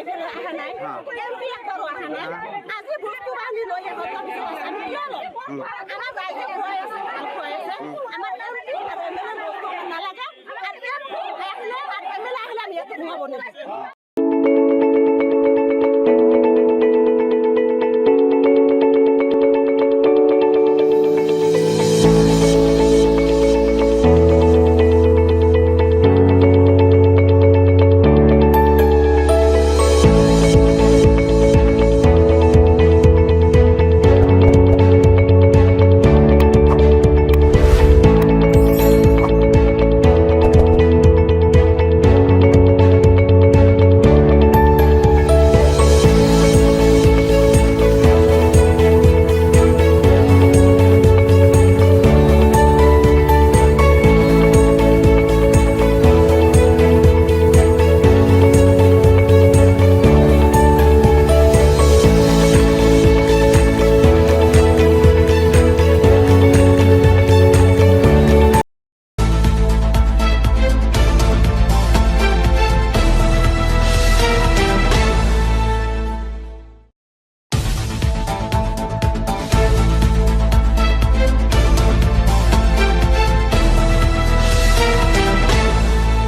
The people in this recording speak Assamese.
এইফালে অহা নাই এমপি একবাৰো অহা নাই আজি বস্তু বাহিনী লৈ আমি আমাৰ ৰাইজে খুৱাই আছে ভাল খুৱাই আছে আমাৰ এমপি আৰু এমএলএ বস্তু নালাগে আৰু এমপি আহিলে আৰু এমএলএ আহিলে আমি ইয়াতে সোমাব নিদিওঁ